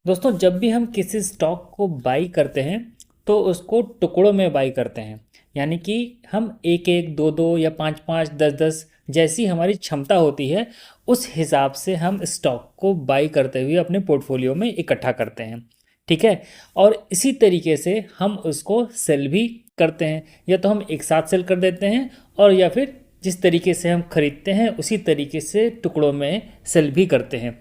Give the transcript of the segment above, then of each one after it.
दोस्तों जब भी हम किसी स्टॉक को बाई करते हैं तो उसको टुकड़ों में बाई करते हैं। यानी कि हम एक एक दो दो या पाँच पाँच दस दस जैसी हमारी क्षमता होती है उस हिसाब से हम स्टॉक को बाई करते हुए अपने पोर्टफोलियो में इकट्ठा करते हैं। ठीक है। और इसी तरीके से हम उसको सेल भी करते हैं, या तो हम एक साथ सेल कर देते हैं और या फिर जिस तरीके से हम खरीदते हैं उसी तरीके से टुकड़ों में सेल भी करते हैं।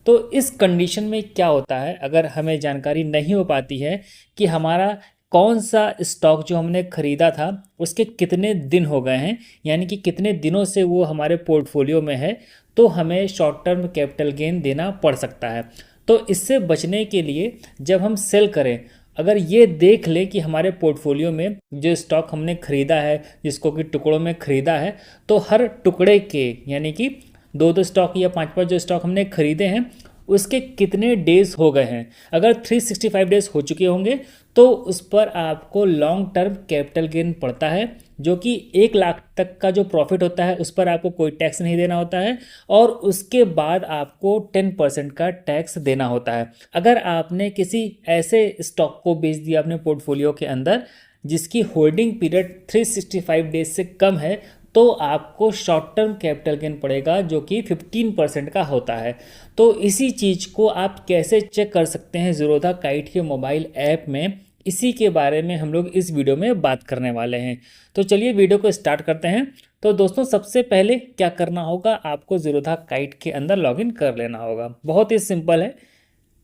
तो इस कंडीशन में क्या होता है, अगर हमें जानकारी नहीं हो पाती है कि हमारा कौन सा स्टॉक जो हमने ख़रीदा था उसके कितने दिन हो गए हैं, यानी कि कितने दिनों से वो हमारे पोर्टफोलियो में है, तो हमें शॉर्ट टर्म कैपिटल गेन देना पड़ सकता है। तो इससे बचने के लिए जब हम सेल करें, अगर ये देख लें कि हमारे पोर्टफोलियो में जो स्टॉक हमने ख़रीदा है, जिसको कि टुकड़ों में ख़रीदा है, तो हर टुकड़े के यानी कि दो दो स्टॉक या पांच पांच जो स्टॉक हमने खरीदे हैं उसके कितने डेज हो गए हैं। अगर 365 डेज हो चुके होंगे तो उस पर आपको लॉन्ग टर्म कैपिटल गेन पड़ता है, जो कि 1 लाख तक का जो प्रॉफिट होता है उस पर आपको कोई टैक्स नहीं देना होता है, और उसके बाद आपको 10% का टैक्स देना होता है। अगर आपने किसी ऐसे स्टॉक को बेच दिया अपने पोर्टफोलियो के अंदर जिसकी होल्डिंग पीरियड 365 डेज से कम है, तो आपको शॉर्ट टर्म कैपिटल गेन पड़ेगा, जो कि 15% का होता है। तो इसी चीज़ को आप कैसे चेक कर सकते हैं ज़ीरोधा काइट के मोबाइल ऐप में, इसी के बारे में हम लोग इस वीडियो में बात करने वाले हैं। तो चलिए वीडियो को स्टार्ट करते हैं। तो दोस्तों सबसे पहले क्या करना होगा, आपको ज़ीरोधा काइट के अंदर लॉगिन कर लेना होगा। बहुत ही सिंपल है,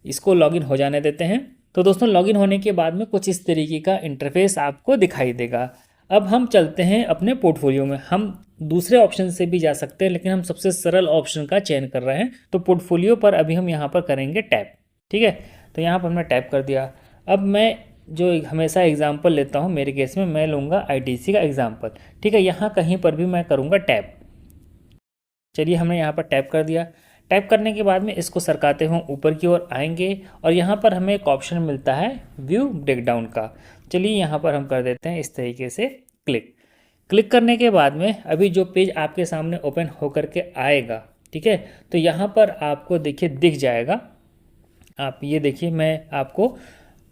इसको लॉगिन हो जाने देते हैं। तो दोस्तों लॉगिन होने के बाद में कुछ इस तरीके का इंटरफेस आपको दिखाई देगा। अब हम चलते हैं अपने पोर्टफोलियो में। हम दूसरे ऑप्शन से भी जा सकते हैं, लेकिन हम सबसे सरल ऑप्शन का चयन कर रहे हैं। तो पोर्टफोलियो पर अभी हम यहाँ पर करेंगे टैप। ठीक है, तो यहाँ पर हमने टैप कर दिया। अब मैं जो हमेशा एग्जांपल लेता हूँ, मेरे केस में मैं लूँगा आईटीसी का एग्जांपल। ठीक है, यहाँ कहीं पर भी मैं करूँगा टैप। चलिए हमने यहाँ पर टैप कर दिया। टैप करने के बाद में इसको सरकाते हुए ऊपर की ओर आएंगे और यहाँ पर हमें एक ऑप्शन मिलता है व्यू ब्रेकडाउन का। चलिए यहाँ पर हम कर देते हैं इस तरीके से क्लिक। क्लिक करने के बाद में अभी जो पेज आपके सामने ओपन होकर के आएगा, ठीक है, तो यहाँ पर आपको देखिए दिख जाएगा। आप ये देखिए, मैं आपको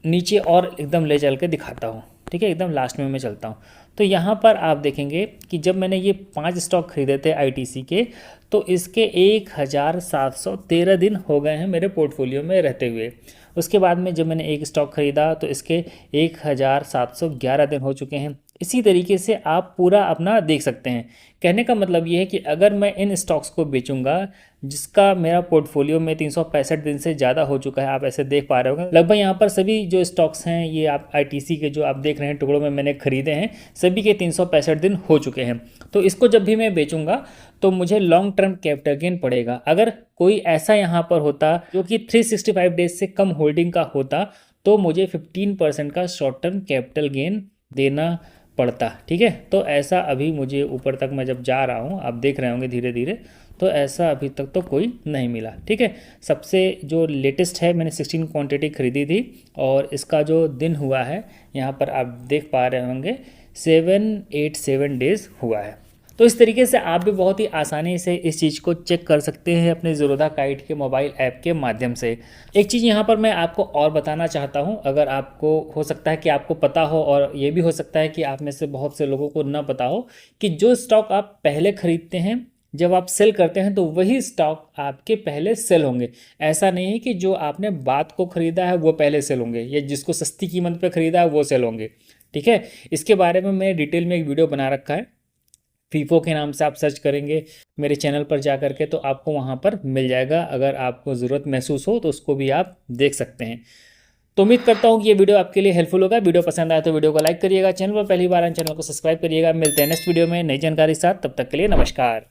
नीचे और एकदम ले चल के दिखाता हूँ। ठीक है, एकदम लास्ट में मैं चलता हूँ। तो यहाँ पर आप देखेंगे कि जब मैंने ये 5 स्टॉक खरीदे थे आईटीसी के, तो इसके 1713 दिन हो गए हैं मेरे पोर्टफोलियो में रहते हुए। उसके बाद में जब मैंने एक स्टॉक खरीदा तो इसके 1711 दिन हो चुके हैं। इसी तरीके से आप पूरा अपना देख सकते हैं। कहने का मतलब ये है कि अगर मैं इन स्टॉक्स को बेचूंगा जिसका मेरा पोर्टफोलियो में 365 दिन से ज़्यादा हो चुका है, आप ऐसे देख पा रहे होंगे लगभग यहाँ पर सभी जो स्टॉक्स हैं ये आप आईटीसी के जो आप देख रहे हैं टुकड़ों में मैंने खरीदे हैं, सभी के 365 दिन हो चुके हैं। तो इसको जब भी मैं बेचूंगा तो मुझे लॉन्ग टर्म कैपिटल गेन पड़ेगा। अगर कोई ऐसा यहाँ पर होता जो कि 365 डेज से कम होल्डिंग का होता तो मुझे 15% का शॉर्ट टर्म कैपिटल गेन देना पड़ता। ठीक है, तो ऐसा अभी मुझे ऊपर तक मैं जब जा रहा हूँ, आप देख रहे होंगे धीरे धीरे, तो ऐसा अभी तक तो कोई नहीं मिला। ठीक है, सबसे जो लेटेस्ट है मैंने 16 क्वांटिटी खरीदी थी और इसका जो दिन हुआ है यहाँ पर आप देख पा रहे होंगे 787 डेज हुआ है। तो इस तरीके से आप भी बहुत ही आसानी से इस चीज़ को चेक कर सकते हैं अपने ज़ीरोधा काइट के मोबाइल ऐप के माध्यम से। एक चीज़ यहाँ पर मैं आपको और बताना चाहता हूँ, अगर आपको हो सकता है कि आपको पता हो और ये भी हो सकता है कि आप में से बहुत से लोगों को ना पता हो, कि जो स्टॉक आप पहले खरीदते हैं जब आप सेल करते हैं तो वही स्टॉक आपके पहले सेल होंगे। ऐसा नहीं है कि जो आपने बाद को ख़रीदा है वो पहले सेल होंगे, या जिसको सस्ती कीमत पर ख़रीदा है वो सेल होंगे। ठीक है, इसके बारे में मैंने डिटेल में एक वीडियो बना रखा है, फीफो के नाम से आप सर्च करेंगे मेरे चैनल पर जा करके तो आपको वहाँ पर मिल जाएगा। अगर आपको ज़रूरत महसूस हो तो उसको भी आप देख सकते हैं। तो उम्मीद करता हूँ कि ये वीडियो आपके लिए हेल्पफुल होगा। वीडियो पसंद आया तो वीडियो को लाइक करिएगा, चैनल पर पहली बार आए चैनल को सब्सक्राइब करिएगा। मिलते हैं नेक्स्ट वीडियो में नई जानकारी के साथ, तब तक के लिए नमस्कार।